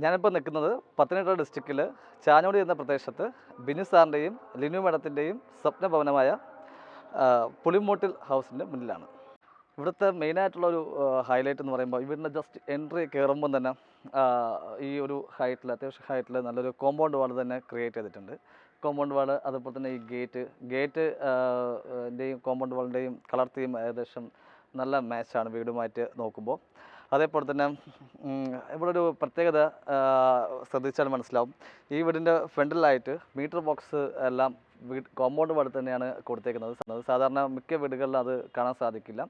ഞാനിപ്പോൾ നിൽക്കുന്നത് പത്തനംതിട്ട ഡിസ്ട്രിക്റ്റിൽ ചാഞ്ഞോടി എന്ന പ്രദേശത്ത് ബിനു സാറിൻ്റെയും ലിനു മേഡത്തിൻ്റെയും സ്വപ്നഭവനമായ പുളിമൂട്ടിൽ ഹൗസിൻ്റെ മുന്നിലാണ്. ഇവിടുത്തെ മെയിനായിട്ടുള്ളൊരു ഹൈലൈറ്റ് എന്ന് പറയുമ്പോൾ ഇവിടുന്ന് ജസ്റ്റ് എൻട്രി കയറുമ്പം തന്നെ ഈ ഒരു ഹൈറ്റിൽ അത്യാവശ്യം ഹൈറ്റിൽ നല്ലൊരു കോമ്പൗണ്ട് വാൾ തന്നെ ക്രിയേറ്റ് ചെയ്തിട്ടുണ്ട്. കോമ്പൗണ്ട് വാൾ അതുപോലെ തന്നെ ഈ ഗേറ്റിൻ്റെയും കോമ്പൗണ്ട് വാളിൻ്റെയും കളർ തീം ഏകദേശം നല്ല മാച്ചാണ് വീടുമായിട്ട് നോക്കുമ്പോൾ. അതേപോലെ തന്നെ ഇവിടെ ഒരു പ്രത്യേകത ശ്രദ്ധിച്ചാൽ മനസ്സിലാവും. ഈ വീടിൻ്റെ ഫ്രണ്ടിലായിട്ട് മീറ്റർ ബോക്സ് എല്ലാം കോമ്പൗണ്ട് വാൾ തന്നെയാണ് കൊടുത്തേക്കുന്നത്. സാധാരണ മിക്ക വീടുകളിലും അത് കാണാൻ സാധിക്കില്ല.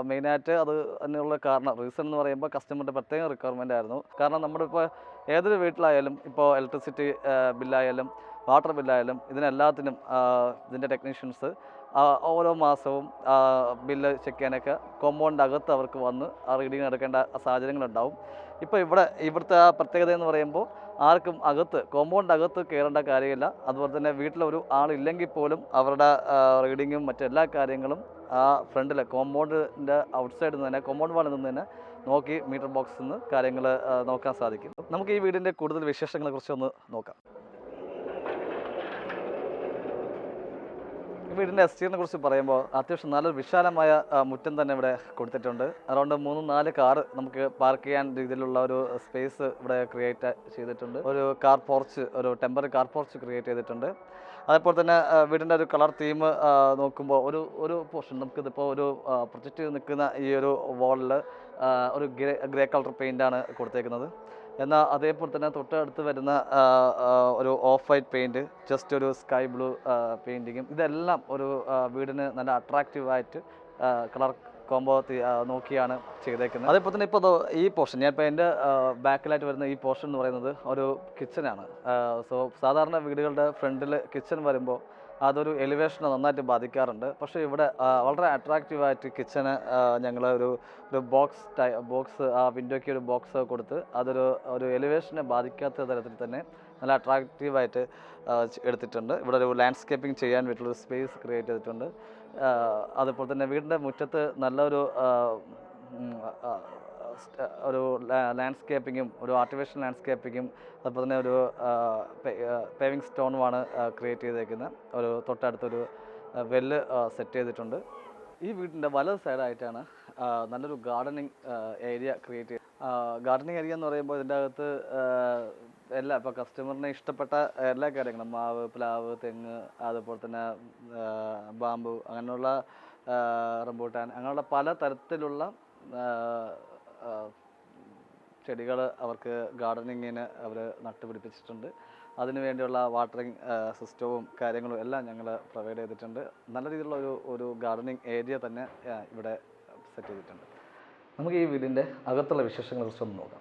മെയിനായിട്ട് അത് അതിനുള്ള റീസൺ എന്ന് പറയുമ്പോൾ കസ്റ്റമറിൻ്റെ പ്രത്യേക റിക്വയർമെൻ്റ് ആയിരുന്നു. കാരണം നമ്മുടെ ഇപ്പോൾ ഏതൊരു വീട്ടിലായാലും ഇപ്പോൾ ഇലക്ട്രിസിറ്റി ബില്ലായാലും വാട്ടർ ബില്ലായാലും ഇതിനെല്ലാത്തിനും ഇതിൻ്റെ ടെക്നീഷ്യൻസ് ഓരോ മാസവും ബില്ല് ചെക്ക് ചെയ്യാനൊക്കെ കോമ്പൗണ്ട് അകത്ത് അവർക്ക് വന്ന് ആ റീഡിങ് എടുക്കേണ്ട സാഹചര്യങ്ങളുണ്ടാവും. ഇപ്പോൾ ഇവിടുത്തെ ആ പ്രത്യേകത എന്ന് പറയുമ്പോൾ ആർക്കും കോമ്പൗണ്ട് അകത്ത് കയറേണ്ട കാര്യമില്ല. അതുപോലെ തന്നെ വീട്ടിലൊരു ആളില്ലെങ്കിൽ പോലും അവരുടെ റീഡിങ്ങും മറ്റെല്ലാ കാര്യങ്ങളും ആ ഫ്രണ്ടിൽ കോമ്പൗണ്ടിൻ്റെ ഔട്ട്സൈഡിൽ നിന്ന് തന്നെ കോമ്പൗണ്ട് വാളിൽ നിന്ന് തന്നെ നോക്കി മീറ്റർ ബോക്സിൽ നിന്ന് കാര്യങ്ങൾ നോക്കാൻ സാധിക്കും. നമുക്ക് ഈ വീടിൻ്റെ കൂടുതൽ വിശേഷങ്ങളെക്കുറിച്ച് ഒന്ന് നോക്കാം. വീടിൻ്റെ എക്സ്റ്റീരിയറിനെ കുറിച്ച് പറയുമ്പോൾ അത്യാവശ്യം നല്ലൊരു വിശാലമായ മുറ്റം തന്നെ ഇവിടെ കൊടുത്തിട്ടുണ്ട്. അറൗണ്ട് 3-4 കാറ് നമുക്ക് പാർക്ക് ചെയ്യാൻ രീതിയിലുള്ള ഒരു സ്പേസ് ഇവിടെ ക്രിയേറ്റ് ചെയ്തിട്ടുണ്ട്. ഒരു ടെമ്പററി കാർ പോർച്ച് ക്രിയേറ്റ് ചെയ്തിട്ടുണ്ട്. അതേപോലെ തന്നെ വീടിൻ്റെ ഒരു കളർ തീം നോക്കുമ്പോൾ ഒരു പോർഷൻ നമുക്കിതിപ്പോൾ ഒരു പ്രൊജക്റ്റ് നിൽക്കുന്ന ഈ ഒരു വാളിൽ ഒരു ഗ്രേ കളർ പെയിൻ്റാണ് കൊടുത്തേക്കുന്നത്. എന്നാൽ അതേപോലെ തന്നെ തൊട്ടടുത്ത് വരുന്ന ഒരു ഓഫ് വൈറ്റ് പെയിൻറ്റ്, ജസ്റ്റ് ഒരു സ്കൈ ബ്ലൂ പെയിൻറ്റിങ്ങും ഇതെല്ലാം ഒരു വീടിന് നല്ല അട്രാക്റ്റീവായിട്ട് കളർ കോംബോ നോക്കിയാണ് ചെയ്തേക്കുന്നത്. അതേപോലെ തന്നെ ഇപ്പോൾ ഈ പോർഷൻ ഞാനിപ്പോൾ എൻ്റെ ബാക്കിലായിട്ട് വരുന്ന ഈ പോർഷൻ എന്ന് പറയുന്നത് ഒരു കിച്ചനാണ്. സോ സാധാരണ വീടുകളുടെ ഫ്രണ്ടിൽ കിച്ചൺ വരുമ്പോൾ അതൊരു എലിവേഷനെ നന്നായിട്ട് ബാധിക്കാറുണ്ട്. പക്ഷേ ഇവിടെ വളരെ അട്രാക്റ്റീവായിട്ട് കിച്ചന് ഞങ്ങൾ ഒരു ബോക്സ് ആ വിൻഡോയ്ക്ക് ഒരു ബോക്സ് കൊടുത്ത് ഒരു എലിവേഷനെ ബാധിക്കാത്ത തരത്തിൽ തന്നെ നല്ല അട്രാക്റ്റീവായിട്ട് എടുത്തിട്ടുണ്ട്. ഇവിടെ ഒരു ലാൻഡ്സ്കേപ്പിംഗ് ചെയ്യാൻ വേണ്ടിയിട്ടുള്ളൊരു സ്പേസ് ക്രിയേറ്റ് ചെയ്തിട്ടുണ്ട്. അതുപോലെ തന്നെ വീടിൻ്റെ മുറ്റത്ത് നല്ലൊരു ലാൻഡ്സ്കേപ്പിങ്ങും ഒരു ആർട്ടിഫിഷ്യൽ ലാൻഡ്സ്കേപ്പിങ്ങും അതുപോലെ തന്നെ ഒരു പേവിങ് സ്റ്റോണുമാണ് ക്രിയേറ്റ് ചെയ്തേക്കുന്നത്. തൊട്ടടുത്തൊരു വെല്ല് സെറ്റ് ചെയ്തിട്ടുണ്ട്. ഈ വീടിൻ്റെ വലത് സൈഡായിട്ടാണ് നല്ലൊരു ഗാർഡനിങ് ഏരിയ ക്രിയേറ്റ് ചെയ്ത്. ഗാർഡനിങ് ഏരിയ എന്ന് പറയുമ്പോൾ ഇതിൻ്റെ അകത്ത് ഇപ്പോൾ കസ്റ്റമറിന് ഇഷ്ടപ്പെട്ട എല്ലാ കാര്യങ്ങളും മാവ്, പ്ലാവ്, തെങ്ങ്, അതുപോലെ തന്നെ ബാമ്പു, അങ്ങനെയുള്ള റംബൂട്ടാൻ, അങ്ങനെയുള്ള പല തരത്തിലുള്ള ചെടികൾ അവർക്ക് ഗാർഡനിങ്ങിന് അവർ നട്ടുപിടിപ്പിച്ചിട്ടുണ്ട്. അതിനു വേണ്ടിയുള്ള വാട്ടറിങ് സിസ്റ്റവും കാര്യങ്ങളും എല്ലാം ഞങ്ങൾ പ്രൊവൈഡ് ചെയ്തിട്ടുണ്ട്. നല്ല രീതിയിലുള്ള ഒരു ഗാർഡനിങ് ഏരിയ തന്നെ ഇവിടെ സെറ്റ് ചെയ്തിട്ടുണ്ട്. നമുക്ക് ഈ വീടിൻ്റെ അകത്തുള്ള വിശേഷങ്ങളെ കുറിച്ചൊന്ന് നോക്കാം.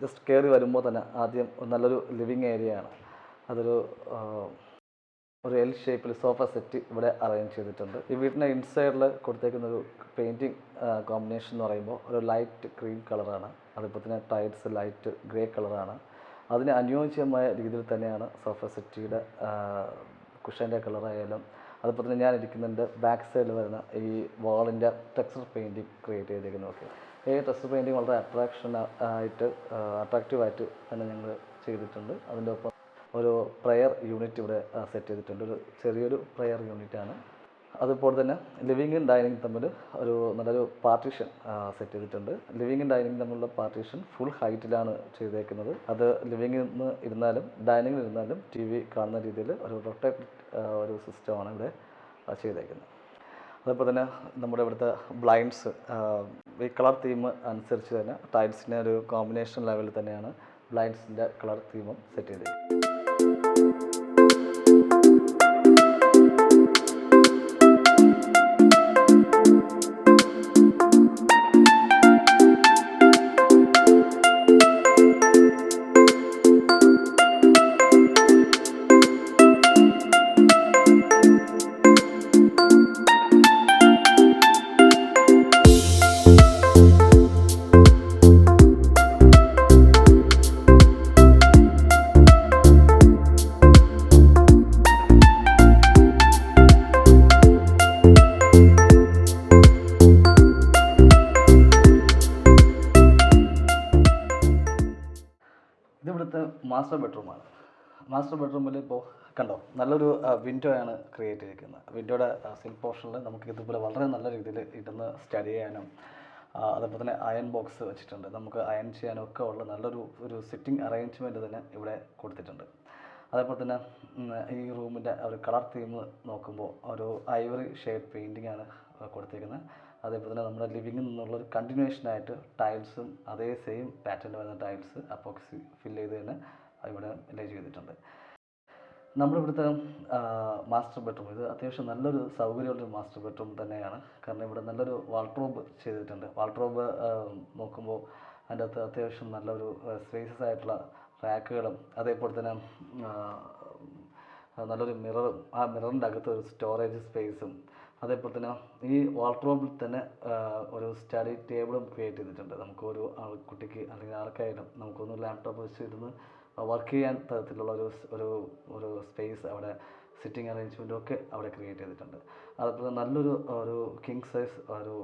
ജസ്റ്റ് കയറി വരുമ്പോൾ തന്നെ ആദ്യം നല്ലൊരു ലിവിങ് ഏരിയയാണ്. ഒരു എൽ ഷേപ്പിൽ സോഫ സെറ്റ് ഇവിടെ അറേഞ്ച് ചെയ്തിട്ടുണ്ട്. ഈ വീടിൻ്റെ ഇൻസൈഡിൽ കൊടുത്തേക്കുന്ന ഒരു പെയിൻറ്റിങ് കോമ്പിനേഷൻ എന്ന് പറയുമ്പോൾ ഒരു ലൈറ്റ് ക്രീം കളറാണ്. അതുപോലെ തന്നെ ടൈൽസ് ലൈറ്റ് ഗ്രേ കളറാണ്. അതിന് അനുയോജ്യമായ രീതിയിൽ തന്നെയാണ് സോഫ സെറ്റിയുടെ കുഷൻ്റെ കളറായാലും അതുപോലെ തന്നെ ഞാൻ ഇരിക്കുന്നതിൻ്റെ ബാക്ക് സൈഡിൽ വരുന്ന ഈ വാളിൻ്റെ ടെക്സ്ചർ പെയിൻറ്റിങ് ക്രിയേറ്റ് ചെയ്തിരിക്കുന്നത്. ഓക്കെ, ഈ ടെക്സ്ചർ പെയിൻറ്റിങ് വളരെ അട്രാക്റ്റീവായിട്ട് തന്നെ ഞങ്ങൾ ചെയ്തിട്ടുണ്ട്. അതിൻ്റെ ഒപ്പം ഒരു പ്രെയർ യൂണിറ്റ് ഇവിടെ സെറ്റ് ചെയ്തിട്ടുണ്ട്. ഒരു ചെറിയൊരു പ്രെയർ യൂണിറ്റാണ്. അതുപോലെ തന്നെ ലിവിങ്ങും ഡൈനിങ് തമ്മിൽ നല്ലൊരു പാർട്ടീഷൻ സെറ്റ് ചെയ്തിട്ടുണ്ട്. ലിവിങ്ങും ഡൈനിങ് തമ്മിലുള്ള പാർട്ടീഷൻ ഫുൾ ഹൈറ്റിലാണ് ചെയ്തേക്കുന്നത്. അത് ലിവിങ്ങിൽ നിന്ന് ഇരുന്നാലും ഡൈനിങ്ങിൽ ഇരുന്നാലും TV കാണുന്ന രീതിയിൽ ഒരു റൊട്ടേറ്റ് ഒരു സിസ്റ്റമാണ് ഇവിടെ ചെയ്തേക്കുന്നത്. അതുപോലെ തന്നെ നമ്മുടെ ഇവിടുത്തെ ബ്ലൈൻഡ്സ് ഈ കളർ തീം അനുസരിച്ച് തന്നെ ടൈൽസിൻ്റെ ഒരു കോമ്പിനേഷൻ ലെവലിൽ തന്നെയാണ് ബ്ലൈൻഡ്സിൻ്റെ കളർ തീമും സെറ്റ് ചെയ്തേക്കുന്നത്. ഇതിവിടുത്തെ മാസ്റ്റർ ബെഡ്റൂമാണ്. മാസ്റ്റർ ബെഡ്റൂമിൽ ഇപ്പോൾ കണ്ടോ, നല്ലൊരു വിൻഡോ ആണ് ക്രിയേറ്റ് ചെയ്തിരിക്കുന്നത്. വിൻഡോയുടെ സിൽ പോർഷനിൽ നമുക്ക് ഇതുപോലെ വളരെ നല്ല രീതിയിൽ ഇരുന്ന് സ്റ്റഡി ചെയ്യാനും അതുപോലെ തന്നെ അയൺ ബോക്സ് വെച്ചിട്ടുണ്ട്. നമുക്ക് അയൺ ചെയ്യാനും ഒക്കെ ഉള്ള നല്ലൊരു സിറ്റിംഗ് അറേഞ്ച്മെൻറ്റ് തന്നെ ഇവിടെ കൊടുത്തിട്ടുണ്ട്. അതേപോലെ തന്നെ ഈ റൂമിൻ്റെ ഒരു കളർ തീം നോക്കുമ്പോൾ ഒരു ഐവറി ഷെയ്ഡ് പെയിൻറ്റിംഗ് ആണ് കൊടുത്തിരിക്കുന്നത്. അതേപോലെ തന്നെ നമ്മുടെ ലിവിങ്ങിൽ നിന്നുള്ളൊരു കണ്ടിന്യൂഷനായിട്ട് ടൈൽസും അതേ സെയിം പാറ്റേണിൽ വരുന്ന ടൈൽസ് അപ്പോക്സി ഫില്ല് ചെയ്ത് തന്നെ ഇവിടെ ലേ ചെയ്തിട്ടുണ്ട്. നമ്മുടെ ഇവിടുത്തെ മാസ്റ്റർ ബെഡ്റൂം ഇത് അത്യാവശ്യം നല്ലൊരു സൗകര്യമുള്ളൊരു മാസ്റ്റർ ബെഡ്റൂം തന്നെയാണ്. കാരണം ഇവിടെ നല്ലൊരു വാൾട്രോബ് ചെയ്തിട്ടുണ്ട്. വാൾട്രോബ് നോക്കുമ്പോൾ അതിൻ്റെ അകത്ത് അത്യാവശ്യം നല്ലൊരു സ്പേസസ് ആയിട്ടുള്ള റാക്കുകളും അതേപോലെ തന്നെ നല്ലൊരു മിററും ആ മിററിൻ്റെ അകത്ത് ഒരു സ്റ്റോറേജ് സ്പേസും അതേപോലെ തന്നെ ഈ വാൾട്രോബിൽ തന്നെ ഒരു സ്റ്റഡി ടേബിളും ക്രിയേറ്റ് ചെയ്തിട്ടുണ്ട്. നമുക്കൊരു കുട്ടിക്ക് അല്ലെങ്കിൽ ആർക്കായാലും നമുക്കൊന്ന് ലാപ്ടോപ്പ് വെച്ചിരുന്ന് വർക്ക് ചെയ്യാൻ തരത്തിലുള്ള ഒരു സ്പേസ് അവിടെ സിറ്റിംഗ് അറേഞ്ച്മെൻറ്റും ഒക്കെ അവിടെ ക്രിയേറ്റ് ചെയ്തിട്ടുണ്ട്. അതുപോലെ നല്ലൊരു കിങ് സൈസ് ഒരു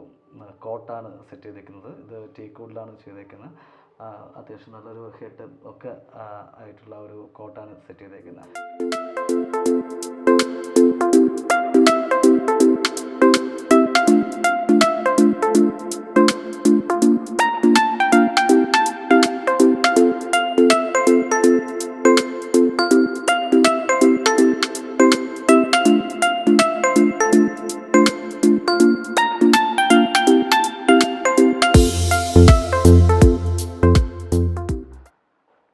കോട്ടാണ് സെറ്റ് ചെയ്തിരിക്കുന്നത്. ഇത് ടീക്കൂഡിലാണ് ചെയ്തേക്കുന്നത്. അത്യാവശ്യം നല്ലൊരു ഹെഡ് ഒക്കെ ആയിട്ടുള്ള ഒരു കോട്ടാണ് സെറ്റ് ചെയ്തേക്കുന്നത്.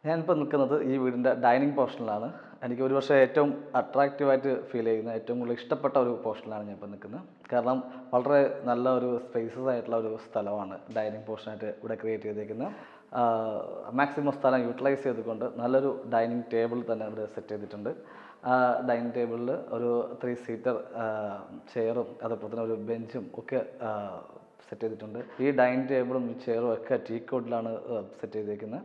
ഞാനിപ്പോൾ നിൽക്കുന്നത് ഈ വീടിൻ്റെ ഡൈനിങ് പോർഷനിലാണ്. എനിക്ക് ഒരുപക്ഷെ ഏറ്റവും അട്രാക്റ്റീവായിട്ട് ഫീൽ ചെയ്യുന്ന ഏറ്റവും കൂടുതൽ ഇഷ്ടപ്പെട്ട ഒരു പോർഷനിലാണ് ഞാൻ ഇപ്പോൾ നിൽക്കുന്നത്. കാരണം വളരെ നല്ല ഒരു സ്പേസസ് ആയിട്ടുള്ള ഒരു സ്ഥലമാണ് ഡൈനിങ് പോർഷനായിട്ട് ഇവിടെ ക്രിയേറ്റ് ചെയ്തേക്കുന്നത്. മാക്സിമം സ്ഥലം യൂട്ടിലൈസ് ചെയ്തുകൊണ്ട് നല്ലൊരു ഡൈനിങ് ടേബിൾ തന്നെ ഇവിടെ സെറ്റ് ചെയ്തിട്ടുണ്ട്. ആ ഡൈനിങ് ടേബിളിൽ ഒരു 3 സീറ്റർ ചെയറും അതുപോലെ തന്നെ ഒരു ബെഞ്ചും ഒക്കെ സെറ്റ് ചെയ്തിട്ടുണ്ട്. ഈ ഡൈനിങ് ടേബിളും ഈ ചെയറും ഒക്കെ ടീക്കൂഡിലാണ് സെറ്റ് ചെയ്തേക്കുന്നത്.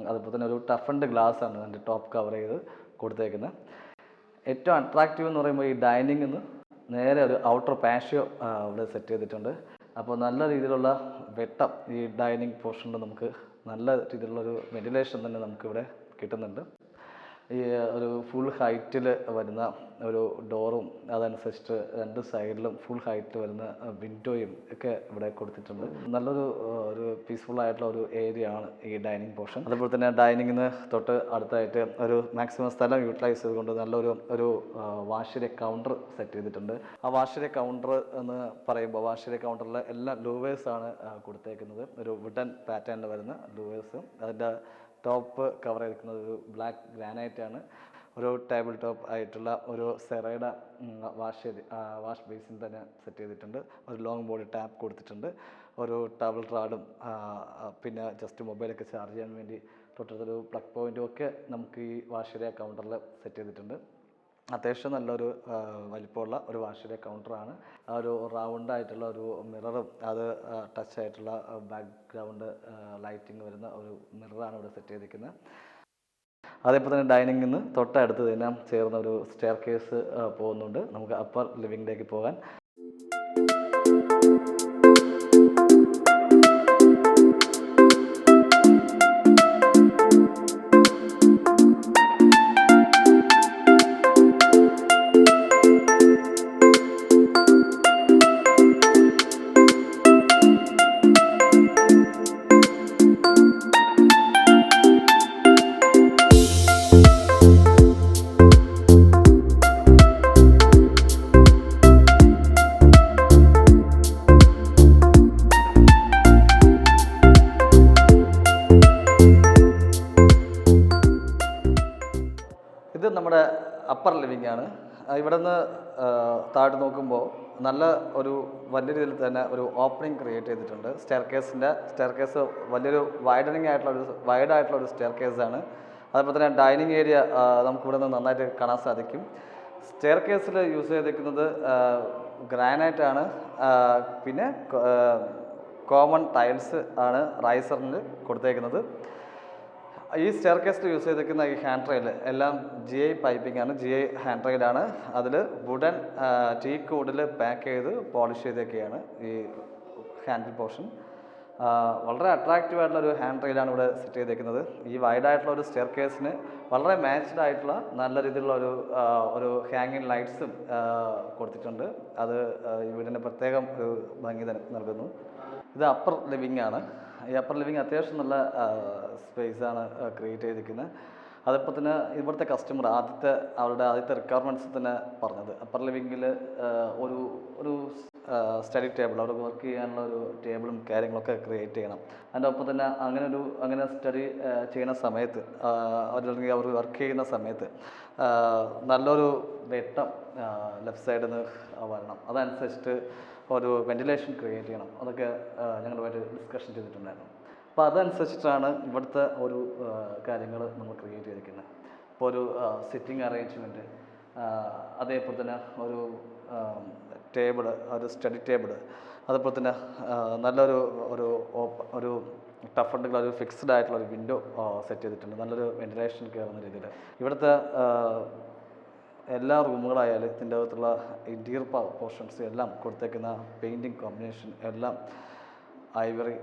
അതുപോലെ തന്നെ ഒരു ടഫൻഡ് ഗ്ലാസ് ആണ് അതിൻ്റെ ടോപ്പ് കവർ ചെയ്ത് കൊടുത്തേക്കുന്നത്. ഏറ്റവും അട്രാക്റ്റീവ് എന്ന് പറയുമ്പോൾ ഈ ഡൈനിങ്ങിൽ നിന്ന് നേരെ ഒരു ഔട്ടർ പാഷ്യോ ഇവിടെ സെറ്റ് ചെയ്തിട്ടുണ്ട്. അപ്പോൾ നല്ല രീതിയിലുള്ള വെട്ടം ഈ ഡൈനിങ് പോർഷനിൽ നമുക്ക് നല്ല രീതിയിലുള്ളൊരു വെന്റിലേഷൻ തന്നെ നമുക്കിവിടെ കിട്ടുന്നുണ്ട്. ഈ ഒരു ഫുൾ ഹൈറ്റിൽ വരുന്ന ഒരു ഡോറും അതനുസരിച്ച് 2 സൈഡിലും ഫുൾ ഹൈറ്റിൽ വരുന്ന വിൻഡോയും ഒക്കെ ഇവിടെ കൊടുത്തിട്ടുണ്ട്. ഒരു പീസ്ഫുൾ ആയിട്ടുള്ള ഒരു ഏരിയ ആണ് ഈ ഡൈനിങ് പോർഷൻ. അതുപോലെ തന്നെ ഡൈനിങ്ങിന് തൊട്ട് അടുത്തായിട്ട് ഒരു മാക്സിമം സ്ഥലം യൂട്ടിലൈസ് ചെയ്തുകൊണ്ട് നല്ലൊരു വാഷ് കൗണ്ടർ സെറ്റ് ചെയ്തിട്ടുണ്ട്. ആ വാഷ് കൗണ്ടർ എന്ന് പറയുമ്പോൾ വാഷ് കൗണ്ടറിൽ എല്ലാം ലൂവേഴ്സാണ് കൊടുത്തേക്കുന്നത്. ഒരു വുഡൻ പാറ്റേണിൽ വരുന്ന ലൂവേഴ്സും അതിൻ്റെ ടോപ്പ് കവർ ചെയ്തിരിക്കുന്നത് ഒരു ബ്ലാക്ക് ഗ്രാനൈറ്റ് ആണ്. ഒരു ടേബിൾ ടോപ്പ് ആയിട്ടുള്ള ഒരു സെറയുടെ വാഷ് ബേസിൻ തന്നെ സെറ്റ് ചെയ്തിട്ടുണ്ട്. ഒരു ലോങ് ബോഡി ടാപ്പ് കൊടുത്തിട്ടുണ്ട്. ഒരു ടവൽ റാഡും പിന്നെ ജസ്റ്റ് മൊബൈലൊക്കെ ചാർജ് ചെയ്യാൻ വേണ്ടി തൊട്ടടുത്തൊരു പ്ലഗ് പോയിൻറ്റും ഒക്കെ നമുക്ക് ഈ വാഷ് കൗണ്ടറിൽ സെറ്റ് ചെയ്തിട്ടുണ്ട്. അത്യാവശ്യം നല്ലൊരു വലിപ്പമുള്ള ഒരു വാഷ് കൗണ്ടറാണ്. ഒരു റൗണ്ടായിട്ടുള്ള ഒരു മിററും അത് ടച്ച് ആയിട്ടുള്ള ബാക്ക്ഗ്രൗണ്ട് ലൈറ്റിംഗ് വരുന്ന ഒരു മിററാണ് ഇവിടെ സെറ്റ് ചെയ്തിരിക്കുന്നത്. അതേപോലെ തന്നെ ഡൈനിങ്ങിൽ നിന്ന് തൊട്ടടുത്ത് തന്നെ ചേർന്ന ഒരു സ്റ്റെയർ കേസ് പോകുന്നുണ്ട്. നമുക്ക് അപ്പർ ലിവിങ്ങിലേക്ക് പോകാൻ. ഇത് നമ്മുടെ അപ്പർ ലിവിംഗ് ആണ്. ഇവിടെ നിന്ന് താഴോട്ട് നോക്കുമ്പോൾ നല്ല ഒരു വലിയ രീതിയിൽ തന്നെ ഒരു ഓപ്പണിംഗ് ക്രിയേറ്റ് ചെയ്തിട്ടുണ്ട്. സ്റ്റെയർ കേസ് വലിയൊരു വൈഡായിട്ടുള്ള ഒരു സ്റ്റെയർ കേസാണ്. അതുപോലെ തന്നെ ഡൈനിങ് ഏരിയ നമുക്കിവിടെ നിന്ന് നന്നായിട്ട് കാണാൻ സാധിക്കും. സ്റ്റെയർ കേസിൽ യൂസ് ചെയ്തിരിക്കുന്നത് ഗ്രാനൈറ്റ് ആണ്. പിന്നെ കോമൺ ടൈൽസ് ആണ് റൈസറിൽ കൊടുത്തേക്കുന്നത്. ഈ സ്റ്റെയർ കേസിൽ യൂസ് ചെയ്തിരിക്കുന്ന ഈ ഹാൻഡ് റെയിൽ എല്ലാം GI പൈപ്പിംഗ് ആണ്, GI ഹാൻഡ് റെയിലാണ്. അതിൽ വുഡൻ ടീക്ക് വുഡിൽ പാക്ക് ചെയ്ത് പോളിഷ് ചെയ്തൊക്കെയാണ് ഈ ഹാൻഡിൽ പോർഷൻ. വളരെ അട്രാക്റ്റീവ് ആയിട്ടുള്ള ഒരു ഹാൻഡ് റെയിലാണ് ഇവിടെ സെറ്റ് ചെയ്തേക്കുന്നത്. ഈ വൈഡായിട്ടുള്ള ഒരു സ്റ്റെയർ കേസിന് വളരെ മാച്ച്ഡ് ആയിട്ടുള്ള നല്ല രീതിയിലുള്ള ഒരു ഹാങ്ങിങ് ലൈറ്റ്സും കൊടുത്തിട്ടുണ്ട്. അത് ഈ വീടിന് പ്രത്യേകം ഒരു ഭംഗി നൽകുന്നു. ഇത് അപ്പർ ലിവിംഗ് ആണ്. ഈ അപ്പർ ലിവിംഗ് അത്യാവശ്യം നല്ല സ്പേസാണ് ക്രിയേറ്റ് ചെയ്തിരിക്കുന്നത്. അതേപോലെ തന്നെ ഇവിടുത്തെ കസ്റ്റമർ അവരുടെ ആദ്യത്തെ റിക്വയർമെൻറ്റ്സ് തന്നെ പറഞ്ഞത് അപ്പർ ലിവിങ്ങിൽ ഒരു സ്റ്റഡി ടേബിൾ, അവർക്ക് വർക്ക് ചെയ്യാനുള്ള ഒരു ടേബിളും കാര്യങ്ങളൊക്കെ ക്രിയേറ്റ് ചെയ്യണം. അതിൻ്റെ ഒപ്പം തന്നെ അങ്ങനെ സ്റ്റഡി ചെയ്യുന്ന സമയത്ത് അല്ലെങ്കിൽ അവർ വർക്ക് ചെയ്യുന്ന സമയത്ത് നല്ലൊരു വെട്ടം ലെഫ്റ്റ് സൈഡിൽ നിന്ന് വരണം. അതനുസരിച്ചിട്ട് ഒരു വെന്റിലേഷൻ ക്രിയേറ്റ് ചെയ്യണം. അതൊക്കെ ഞങ്ങളുമായിട്ട് ഡിസ്കഷൻ ചെയ്തിട്ടുണ്ടായിരുന്നു. അപ്പോൾ അതനുസരിച്ചിട്ടാണ് ഇവിടുത്തെ ഒരു കാര്യങ്ങൾ നമ്മൾ ക്രിയേറ്റ് ചെയ്തിരിക്കുന്നത്. ഇപ്പോൾ ഒരു സിറ്റിംഗ് അറേഞ്ച്മെൻറ്റ്, അതേപോലെ തന്നെ ഒരു സ്റ്റഡി ടേബിൾ, അതുപോലെ തന്നെ ഒരു ടഫ് ഉണ്ടെങ്കിൽ ഒരു ഫിക്സ്ഡ് ആയിട്ടുള്ള ഒരു വിൻഡോ സെറ്റ് ചെയ്തിട്ടുണ്ട്. നല്ലൊരു വെന്റിലേഷൻ കയറുന്ന രീതിയിൽ ഇവിടുത്തെ എല്ലാ റൂമുകളായാലും ഇതിൻ്റെ അകത്തുള്ള ഇൻറ്റീരിയർ പോർഷൻസ് എല്ലാം കൊടുത്തേക്കുന്ന പെയിൻറ്റിങ് കോമ്പിനേഷൻ എല്ലാം ഐവറി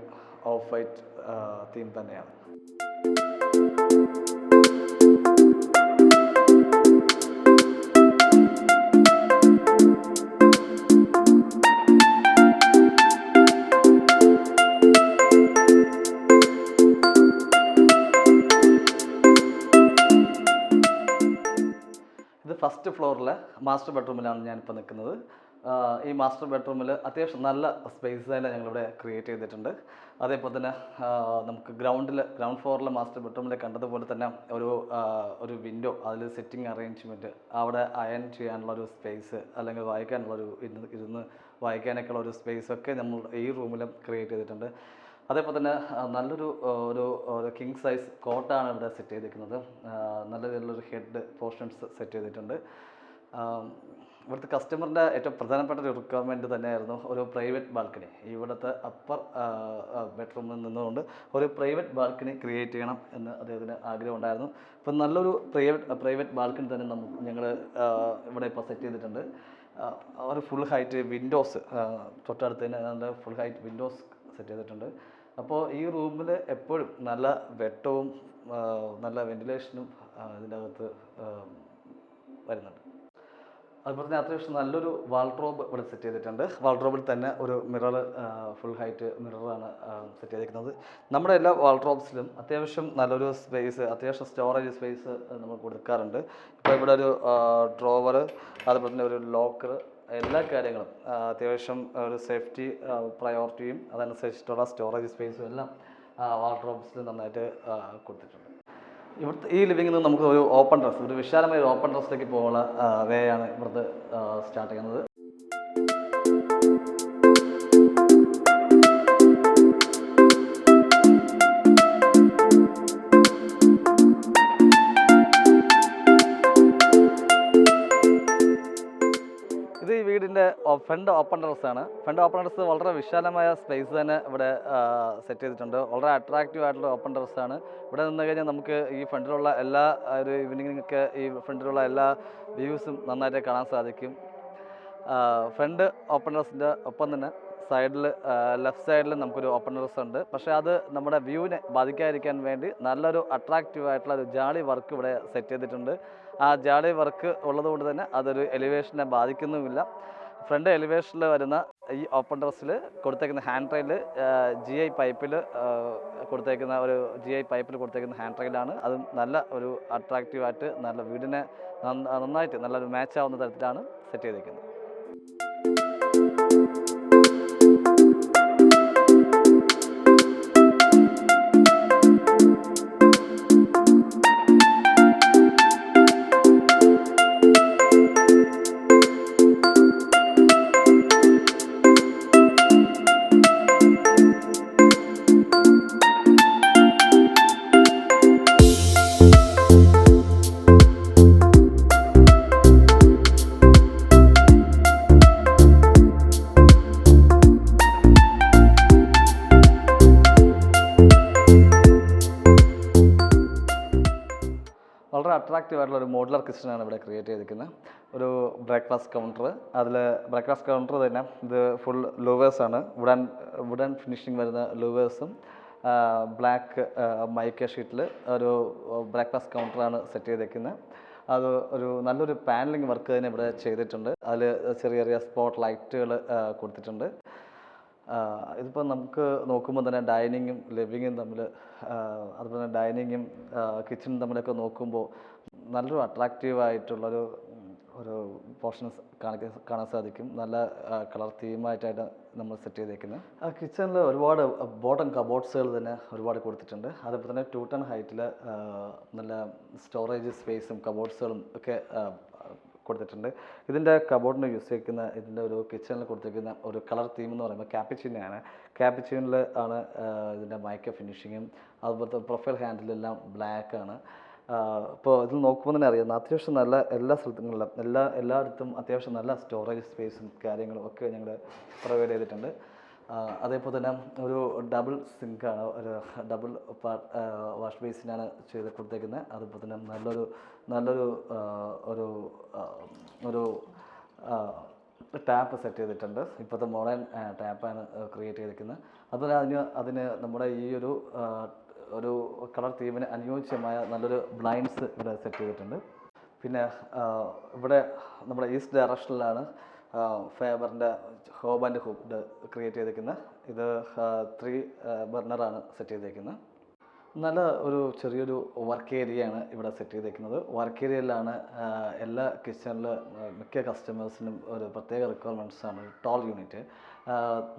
ഓഫ് വൈറ്റ് തീം തന്നെയാണ്. ഇത് ഫസ്റ്റ് ഫ്ലോറിലെ മാസ്റ്റർ ബെഡ്റൂമിലാണ് ഞാനിപ്പോൾ നിൽക്കുന്നത്. ഈ മാസ്റ്റർ ബെഡ്റൂമിൽ അത്യാവശ്യം നല്ല സ്പേസ് തന്നെ ഞങ്ങളിവിടെ ക്രിയേറ്റ് ചെയ്തിട്ടുണ്ട്. അതേപോലെ തന്നെ നമുക്ക് ഗ്രൗണ്ട് ഫ്ലോറിലെ മാസ്റ്റർ ബെഡ്റൂമിൽ കണ്ടതുപോലെ തന്നെ ഒരു വിൻഡോ, അതിൽ സിറ്റിംഗ് അറേഞ്ച്മെൻറ്റ്, അവിടെ അയൺ ചെയ്യാനുള്ള ഒരു സ്പേസ്, അല്ലെങ്കിൽ ഇരുന്ന് വായിക്കാനൊക്കെയുള്ള ഒരു സ്പേസൊക്കെ നമ്മൾ ഈ റൂമിലും ക്രിയേറ്റ് ചെയ്തിട്ടുണ്ട്. അതേപോലെ തന്നെ നല്ലൊരു കിങ് സൈസ് കോട്ടാണ് ഇവിടെ സെറ്റ് ചെയ്തിരിക്കുന്നത്. നല്ല രീതിയിലുള്ളൊരു ഹെഡ് പോർഷൻസ് സെറ്റ് ചെയ്തിട്ടുണ്ട്. ഇവിടുത്തെ കസ്റ്റമറിൻ്റെ ഏറ്റവും പ്രധാനപ്പെട്ട ഒരു റിക്വയർമെൻറ്റ് തന്നെയായിരുന്നു ഒരു പ്രൈവറ്റ് ബാൽക്കണി. ഇവിടുത്തെ അപ്പർ ബെഡ്റൂമിൽ നിന്നുകൊണ്ട് ഒരു പ്രൈവറ്റ് ബാൽക്കണി ക്രിയേറ്റ് ചെയ്യണം എന്ന് അദ്ദേഹത്തിന് ആഗ്രഹം ഉണ്ടായിരുന്നു. അപ്പം നല്ലൊരു പ്രൈവറ്റ് ബാൽക്കണി തന്നെ ഞങ്ങൾ ഇവിടെ ഇപ്പോൾ സെറ്റ് ചെയ്തിട്ടുണ്ട്. ഒരു ഫുൾ ഹൈറ്റ് വിൻഡോസ്, തൊട്ടടുത്ത് തന്നെ നല്ല ഫുൾ ഹൈറ്റ് വിൻഡോസ് സെറ്റ് ചെയ്തിട്ടുണ്ട്. അപ്പോൾ ഈ റൂമിൽ എപ്പോഴും നല്ല വെട്ടവും നല്ല വെന്റിലേഷനും ഇതിൻ്റെ അകത്ത് വരുന്നുണ്ട്. അതുപോലെ തന്നെ അത്യാവശ്യം നല്ലൊരു വാൾഡ്രോബ് ഇവിടെ സെറ്റ് ചെയ്തിട്ടുണ്ട്. വാൾഡ്രോബിൽ തന്നെ ഒരു ഫുൾ ഹൈറ്റ് മിററാണ് സെറ്റ് ചെയ്തിരിക്കുന്നത്. നമ്മുടെ എല്ലാ വാൾഡ്രോബ്സിലും അത്യാവശ്യം നല്ലൊരു സ്പേസ്, അത്യാവശ്യം സ്റ്റോറേജ് സ്പേസ് നമ്മൾ കൊടുക്കാറുണ്ട്. ഇപ്പോൾ ഇവിടെ ഒരു ഡ്രോവർ, അതുപോലെ തന്നെ ഒരു ലോക്കർ, എല്ലാ കാര്യങ്ങളും അത്യാവശ്യം ഒരു സേഫ്റ്റി പ്രയോറിറ്റിയും അതനുസരിച്ചിട്ടുള്ള സ്റ്റോറേജ് സ്പേസും എല്ലാം വാൾഡ്രോബ്സിൽ നന്നായിട്ട് കൊടുത്തിട്ടുണ്ട്. ഇവിടുത്തെ ഈ ലിവിങ്ങിൽ നിന്ന് നമുക്ക് ഒരു വിശാലമായ ഒരു ഓപ്പൺ ടെറസിലേക്ക് പോകാനുള്ള വേ ആണ് ഇവിടുത്തെ സ്റ്റാർട്ട് ചെയ്യുന്നത്. ഇത് ഈ വീടിൻ്റെ ഫ്രണ്ട് ഓപ്പൺ ടെറസാണ്. ഫ്രണ്ട് ഓപ്പൺ ടെറസ് വളരെ വിശാലമായ സ്പേസ് തന്നെ ഇവിടെ സെറ്റ് ചെയ്തിട്ടുണ്ട്. വളരെ അട്രാക്റ്റീവ് ആയിട്ടുള്ള ഓപ്പൺ ടെറസാണ്. ഇവിടെ നിന്ന് കഴിഞ്ഞാൽ നമുക്ക് ഈ ഫ്രണ്ടിലുള്ള എല്ലാ ഒരു ഈവനിങ്ങിനൊക്കെ ഈ ഫ്രണ്ടിലുള്ള എല്ലാ വ്യൂസും നന്നായിട്ട് കാണാൻ സാധിക്കും. ഫ്രണ്ട് ഓപ്പൺ ടെറസിൻ്റെ ഒപ്പം തന്നെ സൈഡിൽ ലെഫ്റ്റ് സൈഡിൽ നമുക്കൊരു ഓപ്പൺ ടെറസ് ഉണ്ട്. പക്ഷേ അത് നമ്മുടെ വ്യൂവിനെ ബാധിക്കാതിരിക്കാൻ വേണ്ടി നല്ലൊരു അട്രാക്റ്റീവ് ആയിട്ടുള്ള ഒരു ജാളി വർക്ക് ഇവിടെ സെറ്റ് ചെയ്തിട്ടുണ്ട്. ആ ജാളി വർക്ക് ഉള്ളതുകൊണ്ട് തന്നെ അതൊരു എലിവേഷനെ ബാധിക്കുന്നുമില്ല. ഫ്രണ്ട് എലിവേഷനിൽ വരുന്ന ഈ ഓപ്പൺ ടെറസിൽ കൊടുത്തേക്കുന്ന ഹാൻഡ് റെയിൽ GI പൈപ്പിൽ കൊടുത്തേക്കുന്ന ഒരു GI പൈപ്പിൽ കൊടുത്തേക്കുന്ന ഹാൻഡ് റെയിലാണ്. അതും നല്ല ഒരു അട്രാക്റ്റീവായിട്ട് നല്ല വീടിനെ നന്നായിട്ട് നല്ലൊരു മാച്ച് ആവുന്ന തരത്തിലാണ് സെറ്റ് ചെയ്തേക്കുന്നത്. വളരെ അട്രാക്റ്റീവ് ആയിട്ടുള്ള ഒരു മോഡുലർ കിച്ചണാണ് ഇവിടെ ക്രിയേറ്റ് ചെയ്തിരിക്കുന്നത്. ഒരു ബ്രേക്ക്ഫാസ്റ്റ് കൗണ്ടർ, അതിൽ ബ്രേക്ക്ഫാസ്റ്റ് കൗണ്ടർ തന്നെ ഇത് ഫുൾ ലൂവേഴ്സാണ്. വുഡൻ ഫിനിഷിങ് വരുന്ന ലൂവേഴ്സും ബ്ലാക്ക് മൈക്ക ഷീറ്റിൽ ഒരു ബ്രേക്ക്ഫാസ്റ്റ് കൗണ്ടറാണ് സെറ്റ് ചെയ്തിരിക്കുന്നത്. അത് ഒരു നല്ലൊരു പാനലിംഗ് വർക്ക് തന്നെ ഇവിടെ ചെയ്തിട്ടുണ്ട്. അതിൽ ചെറിയ ചെറിയ സ്പോട്ട് ലൈറ്റുകൾ കൊടുത്തിട്ടുണ്ട്. ഇതിപ്പോൾ നമുക്ക് നോക്കുമ്പോൾ തന്നെ ഡൈനിങ്ങും ലിവിങ്ങും തമ്മിൽ, അതുപോലെ തന്നെ ഡൈനിങ്ങും കിച്ചണും തമ്മിലൊക്കെ നോക്കുമ്പോൾ നല്ലൊരു അട്രാക്റ്റീവായിട്ടുള്ളൊരു പോർഷൻസ് കാണാൻ സാധിക്കും. നല്ല കളർ തീമായിട്ടാണ് നമ്മൾ സെറ്റ് ചെയ്തേക്കുന്നത്. ആ കിച്ചണിൽ ഒരുപാട് ബോട്ടം കബോർഡ്സുകൾ തന്നെ ഒരുപാട് കൊടുത്തിട്ടുണ്ട്. അതേപോലെ തന്നെ 2 ടൺ ഹൈറ്റിൽ നല്ല സ്റ്റോറേജ് സ്പേസും കബോർഡ്സുകളും ഒക്കെ കൊടുത്തിട്ടുണ്ട്. ഇതിൻ്റെ കബോർഡിന് യൂസ് ചെയ്യുന്ന ഇതിൻ്റെ ഒരു കിച്ചണിൽ കൊടുത്തിരിക്കുന്ന ഒരു കളർ തീം എന്ന് പറയുമ്പോൾ ക്യാപ്പിച്ചിനയാണ്. ക്യാപ്പിച്ചിനിൽ ആണ് ഇതിൻ്റെ മൈക്ക ഫിനിഷിങ്ങും അതുപോലത്തെ പ്രൊഫൈൽ ഹാൻഡിലെല്ലാം ബ്ലാക്കാണ്. ഇപ്പോൾ ഇതിൽ നോക്കുമ്പോൾ തന്നെ അറിയാം അത്യാവശ്യം നല്ല എല്ലാ സ്ഥലങ്ങളിലും എല്ലായിടത്തും അത്യാവശ്യം നല്ല സ്റ്റോറേജ് സ്പേസും കാര്യങ്ങളും ഒക്കെ ഞങ്ങൾ പ്രൊവൈഡ് ചെയ്തിട്ടുണ്ട്. അതേപോലെ തന്നെ ഒരു ഡബിൾ സിങ്കാണ്, ഒരു ഡബിൾ വാഷ് ബേസിനാണ് ചെയ്ത് കൊടുത്തേക്കുന്നത്. അതുപോലെ തന്നെ നല്ലൊരു ഒരു ടാപ്പ് സെറ്റ് ചെയ്തിട്ടുണ്ട്. ഇപ്പോഴത്തെ മോഡേൺ ടാപ്പാണ് ക്രിയേറ്റ് ചെയ്തിരിക്കുന്നത്. അതുപോലെ അതിന് നമ്മുടെ ഈ ഒരു കളർ തീമിന് അനുയോജ്യമായ നല്ലൊരു ബ്ലൈൻഡ്സ് ഇവിടെ സെറ്റ് ചെയ്തിട്ടുണ്ട്. പിന്നെ ഇവിടെ നമ്മുടെ ഈസ്റ്റ് ഡയറക്ഷനിലാണ് ഫേബറിൻ്റെ ഹോബ് ആൻഡ് ഹുഡ് ക്രിയേറ്റ് ചെയ്തിരിക്കുന്നത്. ഇത് 3 ബർണറാണ് സെറ്റ് ചെയ്തിരിക്കുന്നത്. നല്ല ഒരു ചെറിയൊരു വർക്ക് ഏരിയയാണ് ഇവിടെ സെറ്റ് ചെയ്തിരിക്കുന്നത്. വർക്ക് ഏരിയയിലാണ് എല്ലാ കിച്ചണിൽ മിക്ക കസ്റ്റമേഴ്സിനും ഒരു പ്രത്യേക റിക്വയർമെൻറ്റ്സാണ് ടോൾ യൂണിറ്റ്.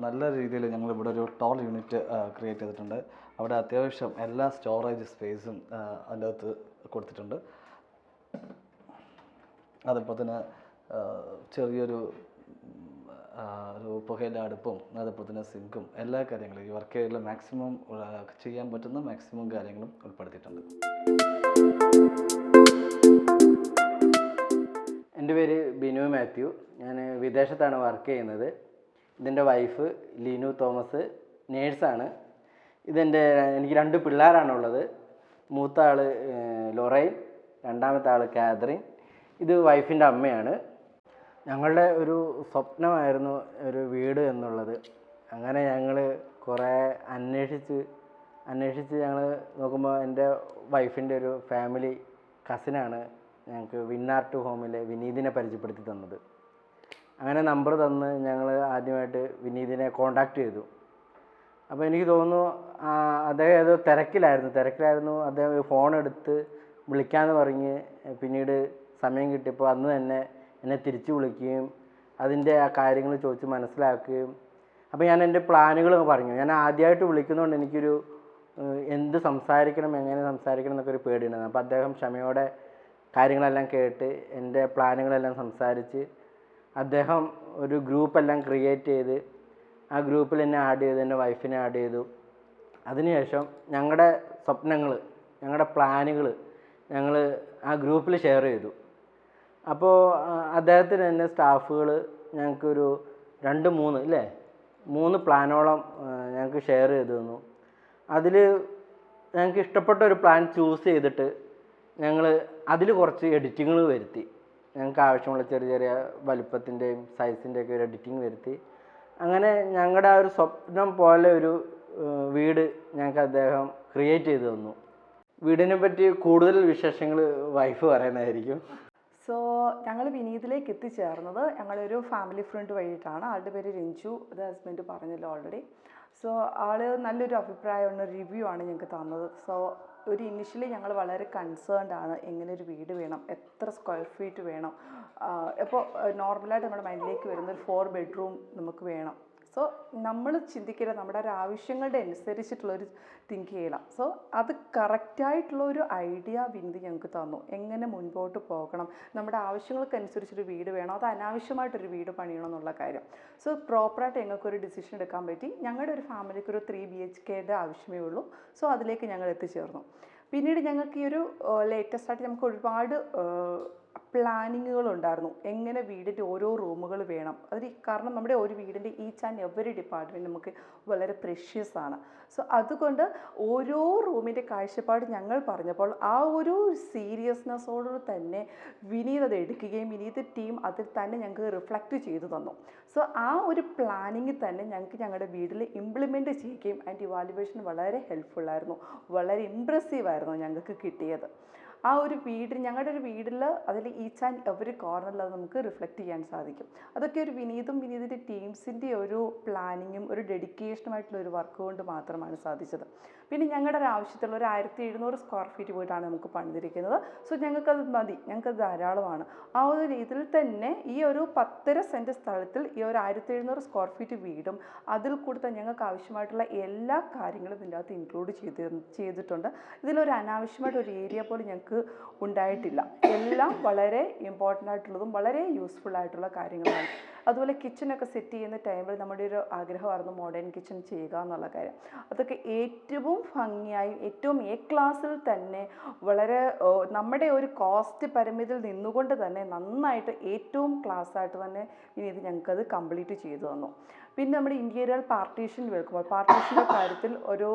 നല്ല രീതിയിൽ ഞങ്ങളിവിടെ ഒരു ടോൾ യൂണിറ്റ് ക്രിയേറ്റ് ചെയ്തിട്ടുണ്ട്. അവിടെ അത്യാവശ്യം എല്ലാ സ്റ്റോറേജ് സ്പേസും അതിൻ്റെ അകത്ത് കൊടുത്തിട്ടുണ്ട്. അതേപോലെ തന്നെ ചെറിയൊരു പുകയില അടുപ്പും അതേപോലെ തന്നെ സിങ്കും എല്ലാ കാര്യങ്ങളും ഈ വർക്ക് ഏരിയയിൽ മാക്സിമം ചെയ്യാൻ പറ്റുന്ന മാക്സിമം കാര്യങ്ങളും ഉൾപ്പെടുത്തിയിട്ടുണ്ട്. എൻ്റെ പേര് ബിനു മാത്യു. ഞാൻ വിദേശത്താണ് വർക്ക് ചെയ്യുന്നത്. ഇതിൻ്റെ വൈഫ് ലീനു തോമസ് നേഴ്സാണ്. എനിക്ക് 2 പിള്ളേരാണുള്ളത്. മൂത്ത ആൾ ലൊറൈൻ, രണ്ടാമത്തെ ആൾ കാതറിൻ. ഇത് വൈഫിൻ്റെ അമ്മയാണ്. ഞങ്ങളുടെ ഒരു സ്വപ്നമായിരുന്നു ഒരു വീട് എന്നുള്ളത്. അങ്ങനെ ഞങ്ങൾ കുറേ അന്വേഷിച്ച് ഞങ്ങൾ നോക്കുമ്പോൾ എൻ്റെ വൈഫിൻ്റെ ഒരു ഫാമിലി കസിനാണ് ഞങ്ങൾക്ക് വിന്നാർട്ട് ഹോമിലെ വിനീതിനെ പരിചയപ്പെടുത്തി തന്നത്. അങ്ങനെ നമ്പർ തന്ന് ഞങ്ങൾ ആദ്യമായിട്ട് വിനീതിനെ കോണ്ടാക്ട് ചെയ്തു. അപ്പോൾ എനിക്ക് തോന്നുന്നു അദ്ദേഹം ഏതോ തിരക്കിലായിരുന്നു. അദ്ദേഹം ഫോൺ എടുത്ത് വിളിക്കാമെന്ന് പറഞ്ഞ് പിന്നീട് സമയം കിട്ടിയപ്പോൾ അന്ന് തന്നെ എന്നെ തിരിച്ചു വിളിക്കുകയും അതിൻ്റെ ആ കാര്യങ്ങൾ ചോദിച്ച് മനസ്സിലാക്കുകയും, അപ്പോൾ ഞാൻ എൻ്റെ പ്ലാനുകൾ പറഞ്ഞു. ഞാൻ ആദ്യമായിട്ട് വിളിക്കുന്നതുകൊണ്ട് എനിക്കൊരു എന്ത് സംസാരിക്കണം, എങ്ങനെ സംസാരിക്കണം എന്നൊക്കെ ഒരു പേടിയുണ്ടായിരുന്നു. അപ്പോൾ അദ്ദേഹം ക്ഷമയോടെ കാര്യങ്ങളെല്ലാം കേട്ട് എൻ്റെ പ്ലാനുകളെല്ലാം സംസാരിച്ച് അദ്ദേഹം ഒരു ഗ്രൂപ്പെല്ലാം ക്രിയേറ്റ് ചെയ്ത് ആ ഗ്രൂപ്പിൽ എന്നെ ആഡ് ചെയ്തു, എൻ്റെ വൈഫിനെ ആഡ് ചെയ്തു. അതിനുശേഷം ഞങ്ങളുടെ സ്വപ്നങ്ങൾ, ഞങ്ങളുടെ പ്ലാനുകൾ ഞങ്ങൾ ആ ഗ്രൂപ്പിൽ ഷെയർ ചെയ്തു. അപ്പോൾ അദ്ദേഹത്തിന് തന്നെ സ്റ്റാഫുകൾ ഞങ്ങൾക്കൊരു 3 അല്ലേ 3 പ്ലാനോളം ഞങ്ങൾക്ക് ഷെയർ ചെയ്തു തന്നു. അതിൽ ഞങ്ങൾക്ക് ഇഷ്ടപ്പെട്ട ഒരു പ്ലാൻ ചൂസ് ചെയ്തിട്ട് ഞങ്ങൾ അതിൽ കുറച്ച് എഡിറ്റിങ്ങുകൾ വരുത്തി. ഞങ്ങൾക്ക് ആവശ്യമുള്ള ചെറിയ ചെറിയ വലുപ്പത്തിൻ്റെയും സൈസിൻ്റെയൊക്കെ ഒരു എഡിറ്റിംഗ് വരുത്തി. അങ്ങനെ ഞങ്ങളുടെ ആ ഒരു സ്വപ്നം പോലെ ഒരു വീട് ഞങ്ങൾക്ക് അദ്ദേഹം ക്രിയേറ്റ് ചെയ്ത് തന്നു. വീടിനെ പറ്റി കൂടുതൽ വിശേഷങ്ങൾ വൈഫ് പറയുന്നതായിരിക്കും. സോ ഞങ്ങൾ വിനീതിലേക്ക് എത്തിച്ചേർന്നത് ഞങ്ങളൊരു ഫാമിലി ഫ്രണ്ട് വഴിയിട്ടാണ്. ആളുടെ പേര് രഞ്ജു, അത് ഹസ്ബൻഡ് പറഞ്ഞല്ലോ ഓൾറെഡി. സോ ആൾ നല്ലൊരു അഭിപ്രായമാണ്, റിവ്യൂ ആണ് ഞങ്ങൾക്ക് തന്നത്. സോ ഒരു ഇനിഷ്യലി ഞങ്ങൾ വളരെ കൺസേൺഡ് ആണ്, എങ്ങനെ ഒരു വീട് വേണം, എത്ര സ്ക്വയർ ഫീറ്റ് വേണം. ഇപ്പോൾ നോർമലായിട്ട് നമ്മുടെ മൈൻഡിലേക്ക് വരുന്ന ഒരു 4 ബെഡ്റൂം നമുക്ക് വേണം. സോ നമ്മൾ ചിന്തിക്കില്ല, നമ്മുടെ ഒരു ആവശ്യങ്ങളുടെ അനുസരിച്ചിട്ടുള്ളൊരു തിങ്ക് ചെയ്യണം. സോ അത് കറക്റ്റായിട്ടുള്ള ഒരു ഐഡിയ വിനീത് ഞങ്ങൾക്ക് തന്നു, എങ്ങനെ മുൻപോട്ട് പോകണം, നമ്മുടെ ആവശ്യങ്ങൾക്കനുസരിച്ചൊരു വീട് വേണം, അത് അനാവശ്യമായിട്ടൊരു വീട് പണിയണം എന്നുള്ള കാര്യം. സോ പ്രോപ്പറായിട്ട് ഞങ്ങൾക്കൊരു ഡിസിഷൻ എടുക്കാൻ പറ്റി. ഞങ്ങളുടെ ഒരു ഫാമിലിക്ക് ഒരു 3 BHK ആവശ്യമേ ഉള്ളൂ. സോ അതിലേക്ക് ഞങ്ങൾ എത്തിച്ചേർന്നു. പിന്നീട് ഞങ്ങൾക്ക് ഈ ഒരു ലേറ്റസ്റ്റായിട്ട് നമുക്ക് ഒരുപാട് പ്ലാനിങ്ങുകളുണ്ടായിരുന്നു, എങ്ങനെ വീടിൻ്റെ ഓരോ റൂമുകൾ വേണം. കാരണം നമ്മുടെ ഒരു വീടിൻ്റെ ഈച്ച് ആൻഡ് എവറി ഡിപ്പാർട്ട്മെൻറ്റ് നമുക്ക് വളരെ പ്രഷ്യസ് ആണ്. സോ അതുകൊണ്ട് ഓരോ റൂമിൻ്റെ കാഴ്ചപ്പാട് ഞങ്ങൾ പറഞ്ഞപ്പോൾ ആ ഒരു സീരിയസ്നെസ്സോട് തന്നെ വിനീത് അത് എടുക്കുകയും വിനീത് ടീം അതിൽ തന്നെ ഞങ്ങൾക്ക് റിഫ്ലക്റ്റ് ചെയ്തു തന്നു. സോ ആ ഒരു പ്ലാനിങ്ങിൽ തന്നെ ഞങ്ങൾക്ക് ഞങ്ങളുടെ വീട്ടിൽ ഇംപ്ലിമെൻറ്റ് ചെയ്യുകയും അതിൻ്റെ ഇവാലുവേഷൻ വളരെ ഹെൽപ്ഫുള്ളായിരുന്നു, വളരെ ഇമ്പ്രസീവായിരുന്നു ഞങ്ങൾക്ക് കിട്ടിയത്. ആ ഒരു വീടിന് ഞങ്ങളുടെ ഒരു വീട്ടിൽ അതിൽ ഈച്ച് ആൻഡ് എവറി കോർണറിൽ അത് നമുക്ക് റിഫ്ലക്റ്റ് ചെയ്യാൻ സാധിക്കും. അതൊക്കെ ഒരു വിനീതിൻ്റെ ടീംസിൻ്റെ ഒരു പ്ലാനിങ്ങും ഒരു ഡെഡിക്കേഷനുമായിട്ടുള്ള ഒരു വർക്ക് കൊണ്ട് മാത്രമാണ് സാധിച്ചത്. പിന്നെ ഞങ്ങളുടെ ഒരു ആവശ്യത്തിലുള്ള ഒരു 1700 സ്ക്വയർ ഫീറ്റ് വീടാണ് നമുക്ക് പണിതിരിക്കുന്നത്. സോ ഞങ്ങൾക്കത് മതി, ഞങ്ങൾക്കത് ധാരാളമാണ്. ആ ഒരു രീതിയിൽ തന്നെ ഈ ഒരു 10.5 സെൻറ്റ് സ്ഥലത്തിൽ ഈ ഒരു 1700 സ്ക്വയർ ഫീറ്റ് വീടും അതിൽ കൂടി തന്നെ ഞങ്ങൾക്ക് ആവശ്യമായിട്ടുള്ള എല്ലാ കാര്യങ്ങളും ഇതിൻ്റെ അകത്ത് ഇൻക്ലൂഡ് ചെയ്തിട്ടുണ്ട്. ഇതിലൊരു അനാവശ്യമായിട്ട് ഒരു ഏരിയ പോലും ഞങ്ങൾക്ക് ഉണ്ടായിട്ടില്ല. എല്ലാം വളരെ ഇമ്പോർട്ടൻ്റ് ആയിട്ടുള്ളതും വളരെ യൂസ്ഫുൾ ആയിട്ടുള്ള കാര്യങ്ങളാണ്. അതുപോലെ കിച്ചണൊക്കെ സെറ്റ് ചെയ്യുന്ന ടൈമിൽ നമ്മുടെ ഒരു ആഗ്രഹമായിരുന്നു മോഡേൺ കിച്ചൺ ചെയ്യുക എന്നുള്ള കാര്യം. അതൊക്കെ ഏറ്റവും ഭംഗിയായി ഏറ്റവും എ ക്ലാസ്സിൽ തന്നെ വളരെ നമ്മുടെ ഒരു കോസ്റ്റ് പരിമിതിയിൽ നിന്നുകൊണ്ട് തന്നെ നന്നായിട്ട് ഏറ്റവും ക്ലാസ്സായിട്ട് തന്നെ ഇനി ഇത് ഞങ്ങൾക്കത് കംപ്ലീറ്റ് ചെയ്തു തന്നു. പിന്നെ നമ്മുടെ ഇൻറ്റീരിയർ പാർട്ടീഷൻ വെക്കുമ്പോൾ പാർട്ടീഷൻ്റെ കാര്യത്തിൽ ഒരു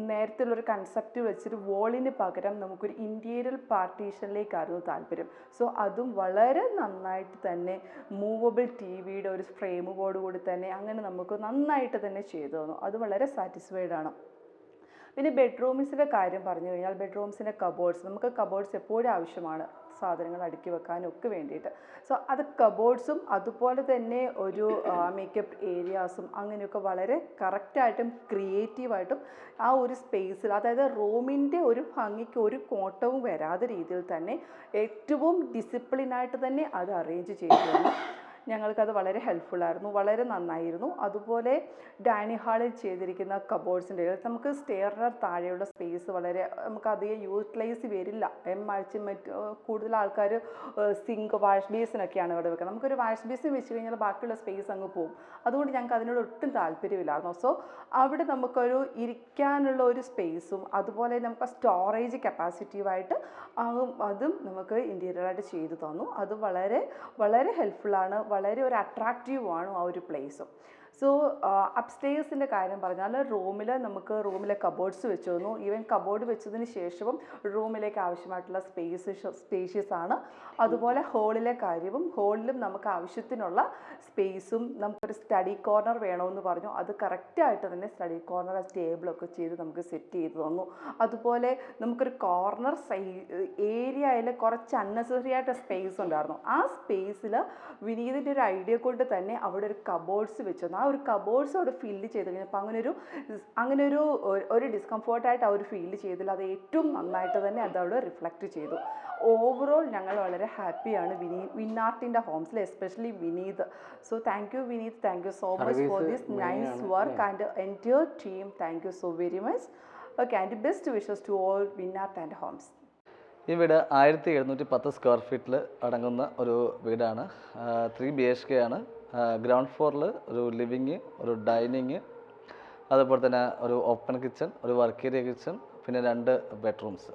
നേരത്തിലുള്ളൊരു കൺസെപ്റ്റ് വെച്ചിട്ട് വോളിന് പകരം നമുക്കൊരു ഇൻറ്റീരിയർ പാർട്ടീഷനിലേക്കായിരുന്നു താല്പര്യം. സോ അതും വളരെ നന്നായിട്ട് തന്നെ മൂവബിൾ ടിവിയുടെ ഒരു ഫ്രെയിമോട് കൂടി തന്നെ അങ്ങനെ നമുക്ക് നന്നായിട്ട് തന്നെ ചെയ്തു തന്നു. അത് വളരെ സാറ്റിസ്ഫൈഡ് ആണ്. പിന്നെ ബെഡ്റൂംസിൻ്റെ കാര്യം പറഞ്ഞു കഴിഞ്ഞാൽ ബെഡ്റൂംസിൻ്റെ കബോർഡ്സ്, നമുക്ക് കബോർഡ്സ് എപ്പോഴും ആവശ്യമാണ് സാധനങ്ങൾ അടുക്കി വെക്കാനും ഒക്കെ വേണ്ടിയിട്ട്. സോ അത് കബോർഡ്സും അതുപോലെ തന്നെ ഒരു മേക്കപ്പ് ഏരിയാസും അങ്ങനെയൊക്കെ വളരെ കറക്റ്റായിട്ടും ക്രിയേറ്റീവായിട്ടും ആ ഒരു സ്പേസിൽ, അതായത് റൂമിൻ്റെ ഒരു ഭംഗിക്ക് ഒരു കോട്ടവും വരാത്ത രീതിയിൽ തന്നെ ഏറ്റവും ഡിസിപ്ലിനായിട്ട് തന്നെ അത് അറേഞ്ച് ചെയ്തിരുന്നു. ഞങ്ങൾക്കത് വളരെ ഹെൽപ്ഫുള്ളായിരുന്നു, വളരെ നന്നായിരുന്നു. അതുപോലെ ഡൈനിങ് ഹാളിൽ ചെയ്തിരിക്കുന്ന കബോർഡ്സിൻ്റെ നമുക്ക് സ്റ്റെയറിന് താഴെയുള്ള സ്പേസ് വളരെ നമുക്ക് അധികം യൂട്ടിലൈസ് വരില്ല. കൂടുതൽ ആൾക്കാർ സിങ്ക് വാഷ് ബേസിനൊക്കെയാണ് ഇവിടെ വെക്കുക. നമുക്കൊരു വാഷ് ബേസിൻ വെച്ച് കഴിഞ്ഞാൽ ബാക്കിയുള്ള സ്പേസ് അങ്ങ് പോകും. അതുകൊണ്ട് ഞങ്ങൾക്ക് അതിനോട് ഒട്ടും താല്പര്യമില്ലായിരുന്നു. സോ അവിടെ നമുക്കൊരു ഇരിക്കാനുള്ള ഒരു സ്പേസും അതുപോലെ നമുക്ക് സ്റ്റോറേജ് കപ്പാസിറ്റീവായിട്ട് അതും നമുക്ക് ഇൻറ്റീരിയറായിട്ട് ചെയ്തു തന്നു. അത് വളരെ വളരെ ഹെൽപ്ഫുള്ളാണ്, വളരെ ഒരു അട്രാക്റ്റീവാണ് ആ ഒരു പ്ലേസും. സോ അപ്സ്റ്റേഴ്സിൻ്റെ കാര്യം പറഞ്ഞാൽ റൂമിലെ കബോർഡ്സ് വെച്ച് തന്നു. ഈവൻ കബോർഡ് വെച്ചതിന് ശേഷവും റൂമിലേക്ക് ആവശ്യമായിട്ടുള്ള സ്പേഷ്യസ് ആണ്. അതുപോലെ ഹോളിലെ കാര്യവും ഹോളിലും നമുക്ക് ആവശ്യത്തിനുള്ള സ്പേസും നമുക്കൊരു സ്റ്റഡി കോർണർ വേണമെന്ന് പറഞ്ഞു. അത് കറക്റ്റായിട്ട് തന്നെ സ്റ്റഡി കോർണർ ടേബിളൊക്കെ ചെയ്ത് നമുക്ക് സെറ്റ് ചെയ്ത് തന്നു. അതുപോലെ നമുക്കൊരു കോർണർ ഏരിയയിൽ കുറച്ച് അൺനെസസറി ആയിട്ട് സ്പേസ് ഉണ്ടായിരുന്നു. ആ സ്പേസിൽ വിനീതിൻ്റെ ഒരു ഐഡിയ കൊണ്ട് തന്നെ അവിടെ ഒരു കബോർഡ്സ് വെച്ചു തന്നു. ആ ഒരു കബോർഡ്സ് അവിടെ ഫില്ല് ചെയ്ത് കഴിഞ്ഞപ്പോൾ അങ്ങനെ ഒരു ഡിസ്കംഫോർട്ടായിട്ട് അവർ ഫീൽ ചെയ്തില്ല. അത് ഏറ്റവും നന്നായിട്ട് തന്നെ അത് അവിടെ റിഫ്ലക്റ്റ് ചെയ്തു. ഓവറോൾ ഞങ്ങൾ വളരെ ഹാപ്പിയാണ് വിന്നാർട്ടിൻ്റെ ഹോംസിൽ, especially Vineeth. So thank you Vineeth, thank you so much for this nice work and entire team. Thank you so very much. Okay, and best wishes to all Winnart and homes. ഈ വീട് 1710 സ്ക്വയർ ഫീറ്റിൽ അടങ്ങുന്ന ഒരു വീടാണ്. 3 BHK ആണ്. ഗ്രൗണ്ട് ഫ്ലോറിൽ ഒരു living, ഒരു ഡൈനിങ്, അതുപോലെ തന്നെ ഒരു ഓപ്പൺ കിച്ചൺ, ഒരു വർക്ക് ഏരിയ കിച്ചൺ, പിന്നെ 2 ബെഡ്റൂംസ്,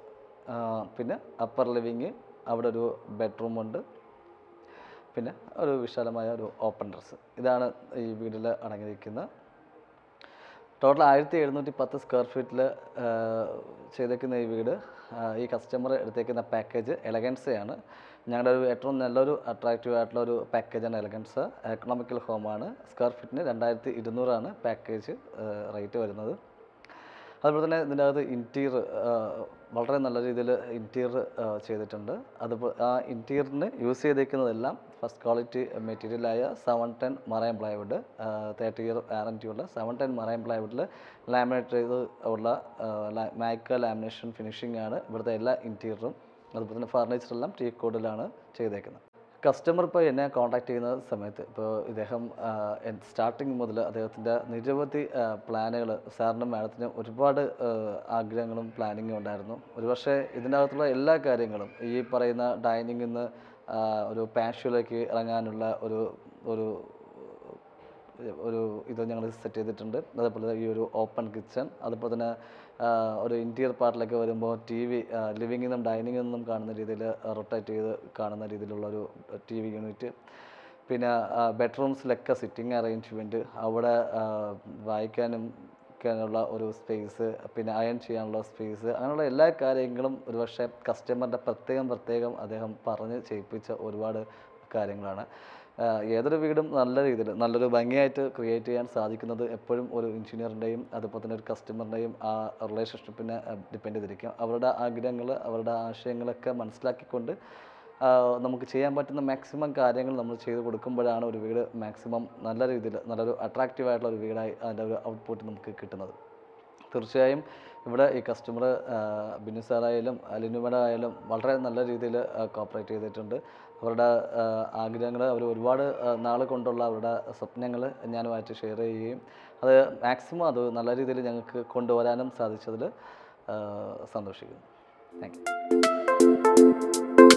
പിന്നെ അപ്പർ ലിവിങ്, അവിടെ ഒരു ബെഡ്റൂമുണ്ട്. പിന്നെ ഒരു വിശാലമായ ഒരു ഓപ്പൺ ടെറസ്. ഇതാണ് ഈ വീട്ടിൽ അടങ്ങിയിരിക്കുന്ന ടോട്ടൽ 1710 സ്ക്വയർ ഫീറ്റിൽ ചെയ്തേക്കുന്ന ഈ വീട്. ഈ കസ്റ്റമർ എടുത്തേക്കുന്ന പാക്കേജ് എലഗൻസയാണ്. ഞങ്ങളുടെ ഒരു ഏറ്റവും നല്ലൊരു അട്രാക്റ്റീവ് ആയിട്ടുള്ള ഒരു പാക്കേജാണ് എലഗൻസ. എക്കണോമിക്കൽ ഹോമാണ്. സ്ക്വയർ ഫീറ്റിന് 2200 പാക്കേജ് റേറ്റ് വരുന്നത്. അതുപോലെ തന്നെ ഇതിൻ്റെ അകത്ത് ഇൻറ്റീരിയർ വളരെ നല്ല രീതിയിൽ ഇൻറ്റീരിയർ ചെയ്തിട്ടുണ്ട്. അതുപോലെ ആ ഇൻറ്റീരിയറിന് യൂസ് ചെയ്തേക്കുന്നതെല്ലാം ഫസ്റ്റ് ക്വാളിറ്റി മെറ്റീരിയലായ 710 മറൈൻ പ്ലൈവുഡ്, 30 ഇയർ വാറൻറ്റിയുള്ള 710 മറൈൻ പ്ലൈവുഡിൽ ലാമിനേറ്റ് ചെയ്ത് ഉള്ള മൈക്ക ലാമിനേഷൻ ഫിനിഷിംഗ് ആണ് ഇവിടുത്തെ എല്ലാ ഇൻറ്റീരിയറും. അതുപോലെ തന്നെ ഫർണിച്ചറെല്ലാം ടീ കോഡിലാണ് ചെയ്തേക്കുന്നത്. കസ്റ്റമർ ഇപ്പോൾ എന്നെ കോൺടാക്ട് ചെയ്യുന്ന സമയത്ത് ഇപ്പോൾ ഇദ്ദേഹം സ്റ്റാർട്ടിങ് മുതൽ അദ്ദേഹത്തിൻ്റെ നിരവധി പ്ലാനുകൾ, സാറിനും മാഡത്തിനും ഒരുപാട് ആഗ്രഹങ്ങളും പ്ലാനിങ്ങും ഉണ്ടായിരുന്നു. ഒരുപക്ഷെ ഇതിൻ്റെ അകത്തുള്ള എല്ലാ കാര്യങ്ങളും ഈ പറയുന്ന ഡൈനിങ്ങിൽ നിന്ന് ഒരു പാഷ്യോയിലേക്ക് ഇറങ്ങാനുള്ള ഒരു ഒരു ഒരു ഇത് ഞങ്ങൾ സെറ്റ് ചെയ്തിട്ടുണ്ട്. അതേപോലെ ഈ ഒരു ഓപ്പൺ കിച്ചൺ, അതുപോലെ തന്നെ ഒരു ഇൻറ്റീരിയർ പാർട്ടിലൊക്കെ വരുമ്പോൾ TV ലിവിങ്ങിൽ നിന്നും ഡൈനിങ്ങിൽ നിന്നും കാണുന്ന രീതിയിൽ റൊട്ടേറ്റ് ചെയ്ത് കാണുന്ന രീതിയിലുള്ളൊരു TV യൂണിറ്റ്. പിന്നെ ബെഡ്റൂംസിലൊക്കെ സിറ്റിംഗ് അറേഞ്ച്മെൻറ്റ്, അവിടെ വായിക്കാനും നുള്ള ഒരു സ്പേസ്, പിന്നെ അയൺ ചെയ്യാനുള്ള സ്പേസ്, അങ്ങനെയുള്ള എല്ലാ കാര്യങ്ങളും ഒരുപക്ഷെ കസ്റ്റമറിൻ്റെ പ്രത്യേകം അദ്ദേഹം പറഞ്ഞ് ചെയ്യിപ്പിച്ച ഒരുപാട് കാര്യങ്ങളാണ്. ഏതൊരു വീടും നല്ല രീതിയിൽ നല്ലൊരു ഭംഗിയായിട്ട് ക്രിയേറ്റ് ചെയ്യാൻ സാധിക്കുന്നത് എപ്പോഴും ഒരു എഞ്ചിനീയറിൻ്റെയും അതുപോലെ തന്നെ ഒരു കസ്റ്റമറിൻ്റെയും ആ റിലേഷൻഷിപ്പിനെ ഡിപ്പെൻഡ് ചെയ്തിരിക്കും. അവരുടെ ആഗ്രഹങ്ങൾ, അവരുടെ ആശയങ്ങളൊക്കെ മനസ്സിലാക്കിക്കൊണ്ട് നമുക്ക് ചെയ്യാൻ പറ്റുന്ന മാക്സിമം കാര്യങ്ങൾ നമ്മൾ ചെയ്ത് കൊടുക്കുമ്പോഴാണ് ഒരു വീട് മാക്സിമം നല്ല രീതിയിൽ നല്ലൊരു അട്രാക്റ്റീവായിട്ടുള്ള ഒരു വീടായി അതിൻ്റെ ഒരു ഔട്ട്പുട്ട് നമുക്ക് കിട്ടുന്നത്. തീർച്ചയായും ഇവിടെ ഈ കസ്റ്റമർ ബിനു സാറായാലും ലിനുമേഡ ആയാലും വളരെ നല്ല രീതിയിൽ കോപ്പറേറ്റ് ചെയ്തിട്ടുണ്ട്. അവരുടെ ആഗ്രഹങ്ങൾ അവർ ഒരുപാട് നാൾ കൊണ്ടുള്ള അവരുടെ സ്വപ്നങ്ങൾ ഞാനുമായിട്ട് ഷെയർ ചെയ്യുകയും അത് മാക്സിമം അത് നല്ല രീതിയിൽ ഞങ്ങൾക്ക് കൊണ്ടുവരാനും സാധിച്ചതിൽ സന്തോഷിക്കുന്നു. Thank you.